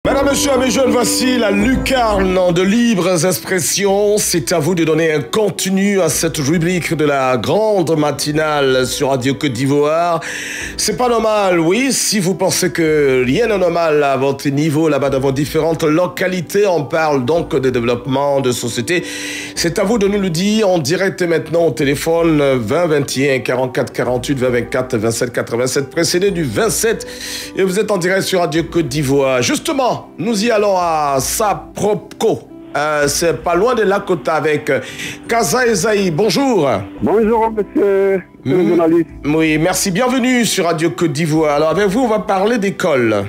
Mesdames, Messieurs, mes jeunes, voici la lucarne de libres expressions. C'est à vous de donner un contenu à cette rubrique de la grande matinale sur Radio Côte d'Ivoire. C'est pas normal, oui, si vous pensez que rien n'est normal à votre niveau, là-bas dans vos différentes localités. On parle donc de développement de société. C'est à vous de nous le dire en direct maintenant au téléphone 20 21 44 48 20 24 27 87, précédé du 27. Et vous êtes en direct sur Radio Côte d'Ivoire. Justement, nous y allons à Sapropco. C'est pas loin de Lakota avec Kaza Ezaï. Bonjour. Bonjour, monsieur le journaliste. Oui, merci. Bienvenue sur Radio Côte d'Ivoire. Alors, avec vous, on va parler d'école.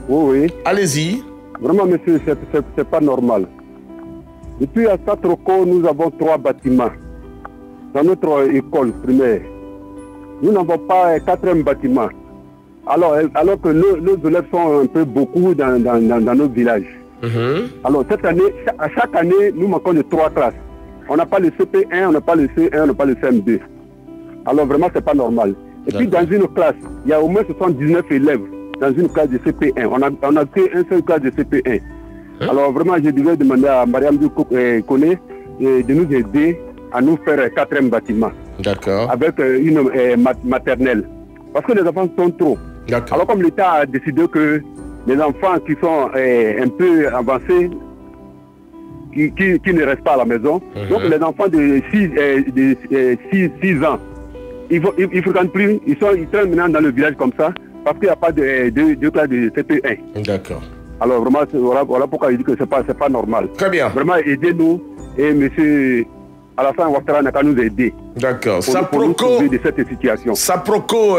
Oui. Allez-y. Vraiment, monsieur, c'est pas normal. Depuis à Sapropco, nous avons 3 bâtiments dans notre école primaire. Nous n'avons pas un 4e bâtiment. Alors que nos élèves sont un peu beaucoup dans nos villages. Alors cette année, à chaque année, nous manquons de 3 classes. On n'a pas le CP1, on n'a pas le C1, on n'a pas le CM2. Alors vraiment, c'est pas normal. Et puis dans une classe, il y a au moins 79 élèves dans une classe de CP1. On a créé une seule classe de CP1. Alors vraiment, je devais demander à Mariam Kone de nous aider à nous faire un 4e bâtiment. D'accord. Avec une maternelle. Parce que les enfants sont trop. Alors comme l'État a décidé que les enfants qui sont un peu avancés, qui ne restent pas à la maison, donc les enfants de 6 ans, ils ne fréquentent plus, ils traînent maintenant dans le village comme ça, parce qu'il n'y a pas de classe de CP1. D'accord. Alors vraiment, voilà pourquoi il dit que ce n'est pas normal. Très bien. Vraiment, aidez-nous, et monsieur Alassane Ouattara n'a qu'à nous aider. D'accord. Sapropco de cette situation. Sapropco,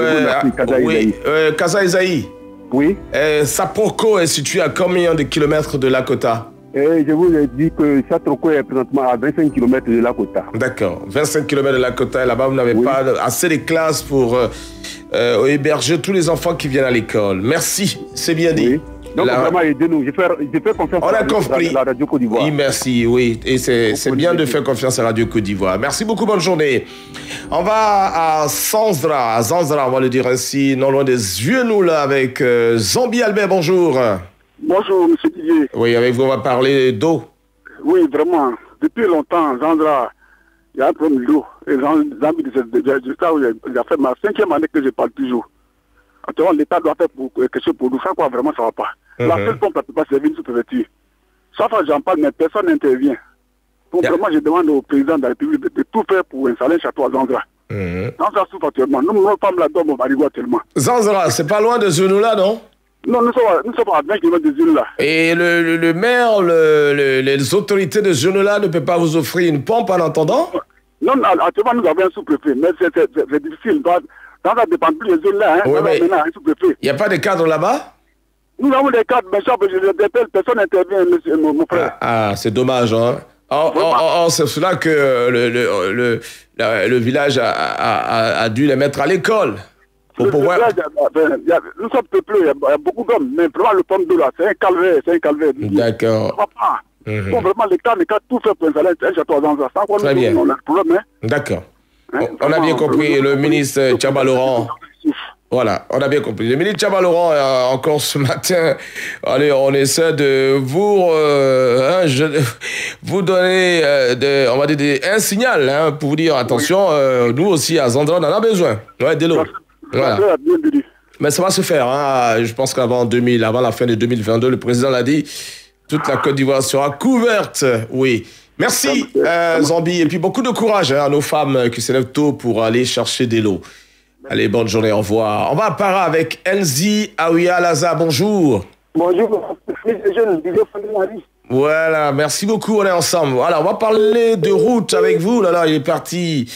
Kaza Ezaï. Oui. Sapropco est situé à combien de kilomètres de Lakota? Je vous ai dit que Sapropco est présentement à 25 km de Lakota. D'accord. 25 km de Lakota, et là-bas, vous n'avez pas assez de classes pour héberger tous les enfants qui viennent à l'école. Merci, c'est bien dit. Oui. Donc vraiment, aidez-nous. Je fais confiance à la Radio Côte d'Ivoire. Oui, merci, oui. Et c'est bien de faire confiance à la Radio Côte d'Ivoire. Merci beaucoup, bonne journée. On va à Zanzra, on va le dire ainsi, non loin des yeux, nous, là, avec Zambi Albert, bonjour. Bonjour, monsieur Didier. Oui, avec vous, on va parler d'eau. Oui, vraiment. Depuis longtemps, Zanzra, il y a un problème d'eau. Et Zambi, il a fait ma 5e année que je parle toujours. Actuellement, l'État doit faire quelque chose pour nous faire quoi, vraiment, ça ne va pas. La seule pompe ne peut pas servir une sous-préfecture. Chaque fois j'en parle, mais personne n'intervient. Donc vraiment, je demande au président de la République de tout faire pour installer un château à Zanzra. Zanzra souffre actuellement. Nous, nos femmes là-dedans, on va arriver actuellement. Zanzra, c'est pas loin de Zounoula, non? Non, nous sommes à 20 km de Zounoula. Et le maire, les autorités de Zounoula ne peuvent pas vous offrir une pompe en attendant? Non, actuellement, nous avons un sous-préfet, mais c'est difficile. Zanzra ne dépend plus des zones là. Il n'y a pas de cadre là-bas? Nous avons des cadres, mais je l'appelle, personne n'intervient, monsieur, mon frère. C'est dommage, hein. C'est cela que le village a dû les mettre à l'école. Pour pouvoir... Nous sommes peuplés, il y a beaucoup d'hommes, mais vraiment le pomme d'eau là, c'est un calvaire. D'accord. Bon, vraiment, l'État n'a qu'à tout faire pour installer un château à Zanzra. Très bien. On a le problème, hein. D'accord. On a bien compris, le ministre Tchaba Laurent. Voilà, on a bien compris. Le ministre Tchaba Laurent, encore ce matin, allez, on essaie de vous donner on va dire un signal, hein, pour vous dire, attention, nous aussi à Zanzra, on en a besoin. Ouais, de l'eau. Voilà. Mais ça va se faire, hein. Je pense qu'avant la fin de 2022, le président l'a dit, toute la Côte d'Ivoire sera couverte, oui. Merci, Zambi. Et puis beaucoup de courage, hein, à nos femmes qui se lèvent tôt pour aller chercher de l'eau. Allez, bonne journée, au revoir. On va à Para avec Elzi Aouya Laza. Bonjour. Bonjour, jeune, voilà, merci beaucoup, on est ensemble. Voilà, on va parler de route avec vous. Là, il est parti.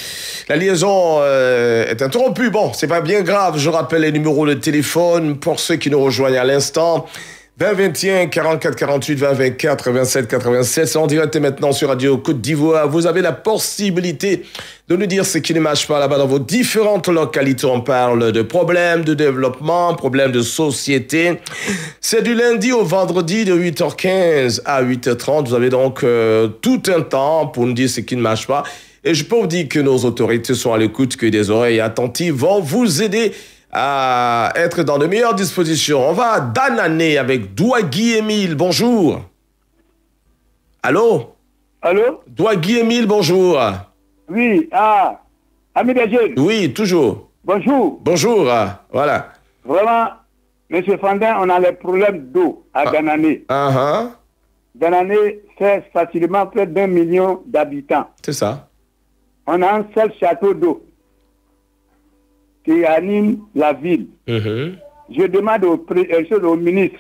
La liaison est interrompue. Bon, c'est pas bien grave. Je rappelle les numéros de téléphone pour ceux qui nous rejoignent à l'instant. 20 21 44 48 20 24 27 87. C'est en direct maintenant sur Radio Côte d'Ivoire. Vous avez la possibilité de nous dire ce qui ne marche pas là-bas dans vos différentes localités. On parle de problèmes de développement, problèmes de société. C'est du lundi au vendredi de 8h15 à 8h30. Vous avez donc tout un temps pour nous dire ce qui ne marche pas. Et je peux vous dire que nos autorités sont à l'écoute, que des oreilles attentives vont vous aider à être dans de meilleures dispositions. On va à Danané avec Douagui Émile. Bonjour. Allô? Allô? Douagui Émile, bonjour. Oui, ami des jeunes. Oui, toujours. Bonjour. Bonjour, voilà. Vraiment, Monsieur Fandin, on a les problèmes d'eau à Danané. Danané fait facilement près d'1 million d'habitants. C'est ça. On a un seul château d'eau qui anime la ville. Je demande au ministre,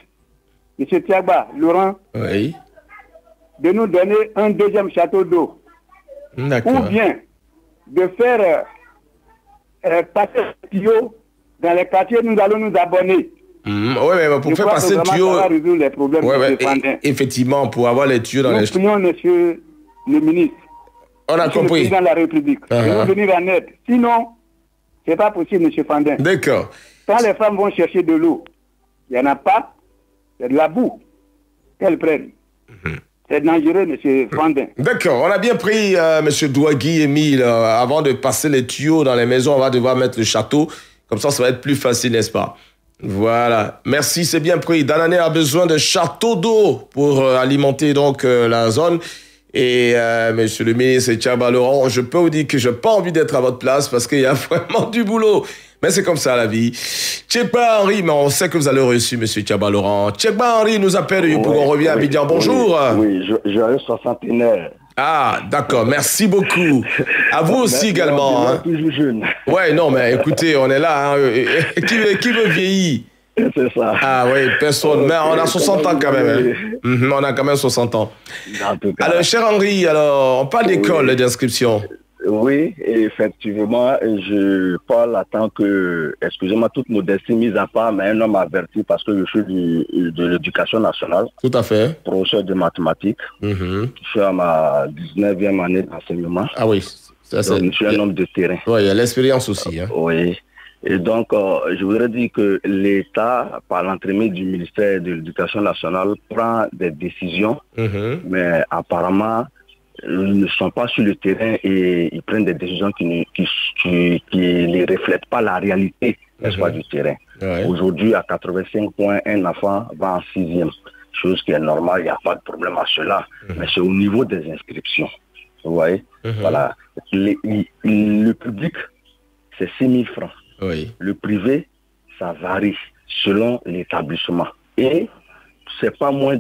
M. Tiagba Laurent, oui, de nous donner un deuxième château d'eau. Ou bien de faire passer le tuyau dans les quartiers, nous allons nous abonner. Oui, mais pour faire passer le tuyau... Ça va résoudre les problèmes effectivement, pour avoir les tuyaux dans les... Nous prions, monsieur le ministre. On a compris. Le président de la République. De nous venir en aide. Sinon, c'est pas possible, monsieur Fandin. D'accord. Quand les femmes vont chercher de l'eau, il n'y en a pas, c'est de la boue qu'elles prennent. C'est dangereux, monsieur Fandin. D'accord, on a bien pris, monsieur Douagui Émile. Avant de passer les tuyaux dans les maisons, on va devoir mettre le château. Comme ça va être plus facile, n'est-ce pas? Voilà. Merci, c'est bien pris. Danané a besoin de châteaux d'eau pour alimenter donc la zone. Et monsieur le ministre Tiagba Laurent, je peux vous dire que je n'ai pas envie d'être à votre place parce qu'il y a vraiment du boulot. Mais c'est comme ça la vie. Tiagba Henry, mais on sait que vous allez reçu, monsieur Tiagba Laurent. Tiagba Henry nous appelle de Yopougon, on revient à Abidjan. Bonjour. Oui, joyeux 61 Ah, d'accord, merci beaucoup. À vous aussi également. Toujours jeune. Ouais, non, mais écoutez, on est là. Qui veut vieillir? C'est ça. Ah oui, personne. Mais on a 60 ans quand même. On a quand même 60 ans. Alors, cher Henri, on parle d'école d'inscription. Oui, effectivement, je parle en tant que, excusez-moi, toute modestie mise à part, mais un homme averti parce que je suis de l'éducation nationale. Tout à fait. Professeur de mathématiques. Je suis à ma 19e année d'enseignement. Ah oui. Ça, donc, je suis un homme de terrain. Oui, il y a l'expérience aussi. Oui. Et donc, je voudrais dire que l'État, par l'entremise du ministère de l'Éducation nationale, prend des décisions, mais apparemment, ils ne sont pas sur le terrain et ils prennent des décisions qui ne reflètent pas la réalité du terrain. Aujourd'hui, à 85 points, un enfant va en 6e, chose qui est normale, il n'y a pas de problème à cela, mais c'est au niveau des inscriptions. Vous voyez, voilà. Le public, c'est 6 000 francs. Oui. Le privé, ça varie selon l'établissement. Et c'est pas moins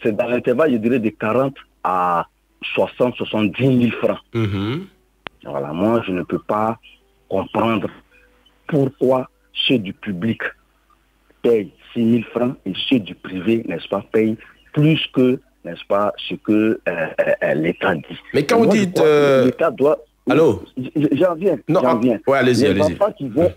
c'est dans l'intervalle, je dirais, de 40 à 60, 70 000 francs. Voilà, moi, je ne peux pas comprendre pourquoi ceux du public payent 6 000 francs et ceux du privé, n'est-ce pas, payent plus que, n'est-ce pas, ce que l'État dit. Mais quand vous dites... L'État doit... Allô? J'en viens. Ouais, allez-y, Les enfants qui vont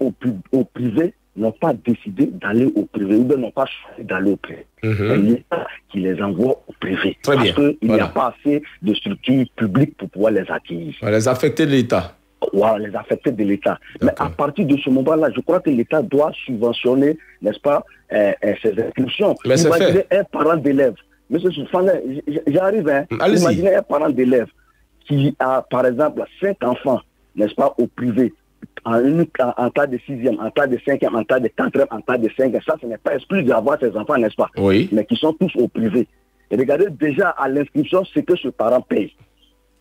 au privé n'ont pas décidé d'aller au privé, ou bien n'ont pas choisi d'aller au privé. C'est l'État qui les envoie au privé. Très parce qu'il n'y a pas assez de structures publiques pour pouvoir les accueillir. Les affectés de l'État. Voilà, les affectés de l'État. Mais à partir de ce moment-là, je crois que l'État doit subventionner, n'est-ce pas, ces inscriptions. Mais c'est fait. Un parent d'élève. Monsieur Soufane, j'arrive, hein. Imaginez un parent d'élève qui a, par exemple, 5 enfants, n'est-ce pas, au privé, en tas de 6e, en tas de 5e, en tas de 4e, en tas de 5e. Ça, ce n'est pas exclu d'avoir ces enfants, n'est-ce pas? Oui. Mais qui sont tous au privé. Et regardez déjà à l'inscription ce que ce parent paye.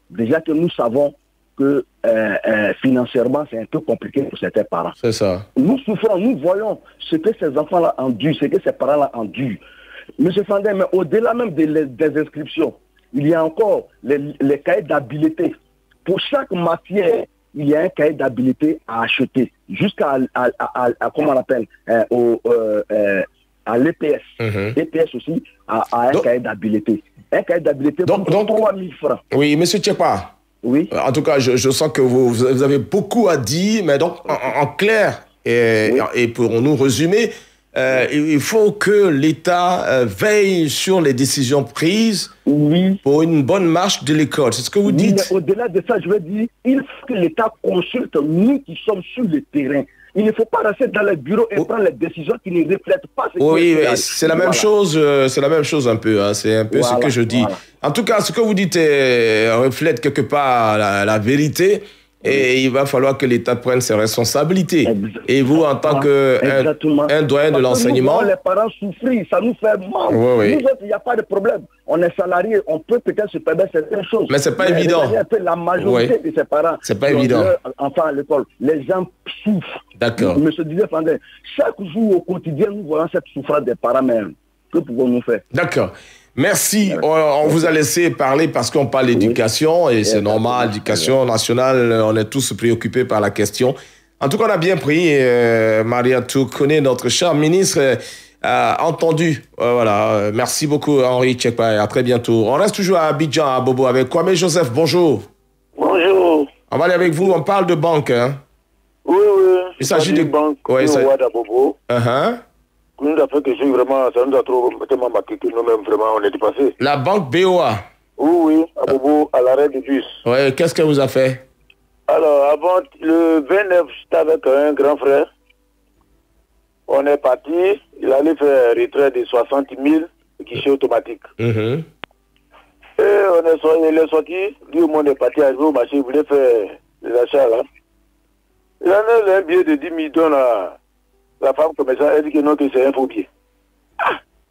Déjà que nous savons que financièrement, c'est un peu compliqué pour certains parents. C'est ça. Nous souffrons, nous voyons ce que ces enfants-là endurent, ce que ces parents-là endurent. Monsieur Fandin, mais au-delà même des inscriptions, il y a encore les cahiers d'habilité. Pour chaque matière, il y a un cahier d'habilité à acheter, jusqu'à, comment on appelle, à l'EPS. L'EPS aussi a un cahier d'habilité. Un cahier d'habilité pour 3 000 francs. Oui, monsieur Tchekpa. Oui. En tout cas, je sens que vous avez beaucoup à dire, mais donc, en clair, et pour nous résumer, il faut que l'État veille sur les décisions prises pour une bonne marche de l'école. C'est ce que vous dites. Mais au-delà de ça, je veux dire, il faut que l'État consulte nous qui sommes sur le terrain. Il ne faut pas rester dans les bureaux et prendre les décisions qui ne reflètent pas ce qui est c'est la même chose. C'est la même chose un peu. Hein. C'est un peu ce que je dis. En tout cas, ce que vous dites reflète quelque part la vérité. Et il va falloir que l'État prenne ses responsabilités. Et vous, en tant qu'un doyen de l'enseignement... Les parents souffrir, ça nous fait mal. Oui. Nous autres, il n'y a pas de problème. On est salariés, on peut peut-être se permettre certaines choses. Mais ce n'est pas évident. La majorité de ses parents... C'est pas évident. Enfants à l'école, les gens souffrent. D'accord. Monsieur disait, chaque jour au quotidien, nous voyons cette souffrance des parents même. Que pouvons-nous faire? D'accord. Merci. On vous a laissé parler parce qu'on parle d'éducation et c'est normal, l'éducation nationale, on est tous préoccupés par la question. En tout cas, on a bien pris. Maria Toukone, notre cher ministre, a entendu. Voilà. Merci beaucoup, Henri Tchekpa. À très bientôt. On reste toujours à Abidjan, à Bobo, avec Kwame Joseph. Bonjour. Bonjour. On va aller avec vous. On parle de banque. Hein? Oui. Il s'agit de banque. Oui, ça... à Bobo. Nous avons fait quelque chose vraiment, ça nous a trop tellement marqué que nous-mêmes, vraiment, on est dépassés. La banque BOA. Oui, à Bobo, à l'arrêt du bus. Oui, qu'est-ce qu'elle vous a fait? Alors, avant le 29, j'étais avec un grand frère. On est parti, il allait faire retrait de 60 000 guichets automatiques. Et il est sorti, lui, au monde est parti, arrivé au marché, il voulait faire les achats là. Il en a un billet de 10 000 $, la femme commerçante, elle dit que non, que c'est un faux billet.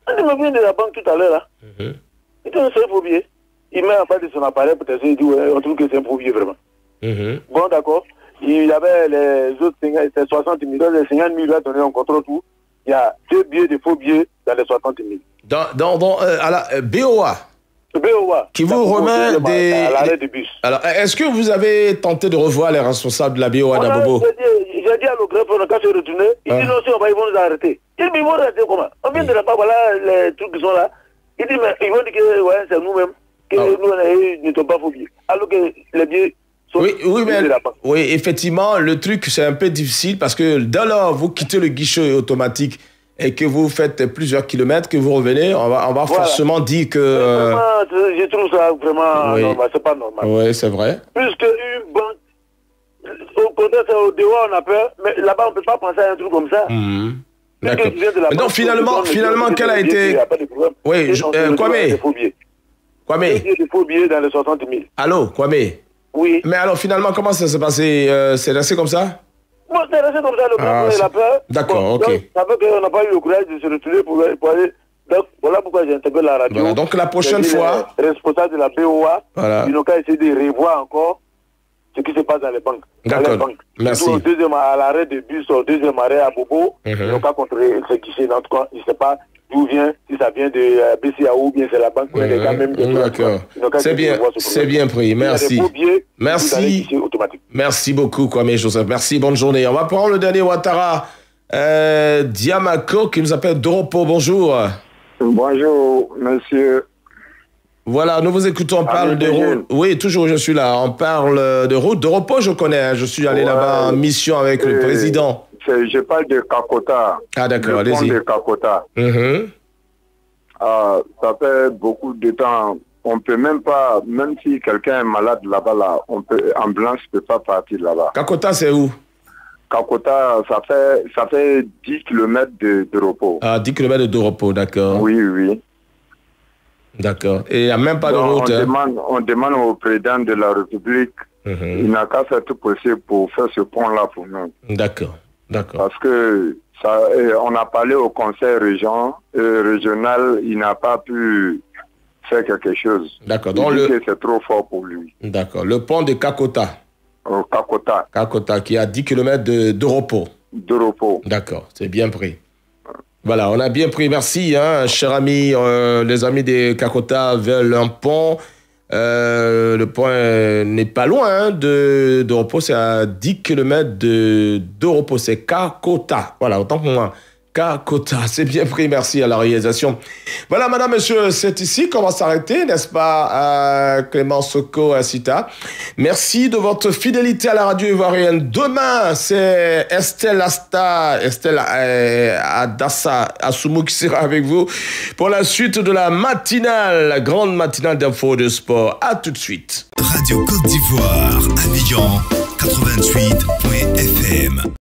On me vient de la banque tout à l'heure là. Il dit que c'est un faux billet. Il met en face de son appareil, peut-être, il dit, ouais, on trouve que c'est un faux billet vraiment. Bon, d'accord. Il y avait les autres 50, 60 000 $, les 50 000 $, il a donné, on contrôle tout. Il y a 2 billets de faux billets dans les 60 000. À la BOA. Qui vous remet des... À l'arrêt du bus. Alors, est-ce que vous avez tenté de revoir les responsables de la BOA d'Abobo? J'ai dit à nos greffes, on a qu'à se retourner. Ils disent non, si on va, ils vont nous arrêter. Ils disent, mais ils vont arrêter comment? On vient de la part, voilà les trucs qui sont là. Ils disent, mais ils vont dire que ouais, c'est nous-mêmes, que nous ne sommes pas faux billets. Alors que les billets sont de la banque. Oui, effectivement, le truc, c'est un peu difficile parce que dès lors, vous quittez le guichet automatique et que vous faites plusieurs kilomètres, que vous revenez, on va forcément dire que... je trouve ça vraiment normal, c'est pas normal. Oui, c'est vrai. Puisque une banque, au contraire, c'est au dehors, on a peur, mais là-bas, on ne peut pas penser à un truc comme ça. D'accord. Donc, finalement, quel a été... Il n'y a pas de problème. Oui, Kwame. Kwame. Des faux billets dans les 60 000. Allô, Kwame. Oui. Mais alors, finalement, comment ça s'est passé? C'est resté comme ça? Bon, c'est resté comme ça, le problème, il a peur. D'accord, ok. Donc, ça veut qu'on n'a pas eu le courage de se retourner pour aller... Donc, voilà pourquoi j'ai intégré la radio. Voilà, donc la prochaine fois... Les responsables de la BOA, ils n'ont qu'à essayer de revoir encore ce qui se passe dans les banques. D'accord, merci. Surtout à l'arrêt de bus, au deuxième arrêt à Bobo, ils n'ont qu'à contrôler ce guichet. En tout cas, ils ne savent pas d'où vient, si ça vient de BCAO ou bien c'est la banque. D'accord, c'est bien pris, merci. Merci. Merci beaucoup, Kwame Joseph. Merci, bonne journée. On va prendre le dernier Ouattara. Diamako qui nous appelle Doropo, bonjour. Bonjour, monsieur. Voilà, nous vous écoutons, on parle de route. Oui, toujours je suis là. On parle de route. Doropo, je connais. Je suis allé là-bas en mission avec le président. Je parle de Kakota. Ah d'accord, allez-y. De Kakota. Ça fait beaucoup de temps. On peut même pas, même si quelqu'un est malade là-bas, là, ambulance ne peut pas partir là-bas. Kakota, c'est où? Kakota, ça fait 10 km de repos. Ah, 10 km de repos, d'accord. Oui. D'accord. Et il n'y a même pas de route. On demande au président de la République, il n'a qu'à faire tout possible pour faire ce pont-là pour nous. D'accord. Parce que on a parlé au conseil régional, il n'a pas pu faire quelque chose. D'accord. Donc c'est trop fort pour lui. D'accord. Le pont de Kakota. Kakota, qui est à 10 km de repos. De repos. D'accord, c'est bien pris. Voilà, on a bien pris, merci, cher ami. Les amis de Kakota veulent un pont. Le pont n'est pas loin de repos, c'est à 10 km de repos, c'est Kakota. Voilà, autant pour moi. Kakota, c'est bien pris, merci à la réalisation. Voilà, madame, monsieur, c'est ici qu'on va s'arrêter, n'est-ce pas, Clément Soko Asita. Merci de votre fidélité à la radio ivoirienne. Demain, c'est Estelle Adassa Assoumou qui sera avec vous pour la suite de la matinale, la grande matinale d'info de sport. À tout de suite. Radio Côte d'Ivoire, Abidjan, 88.fm.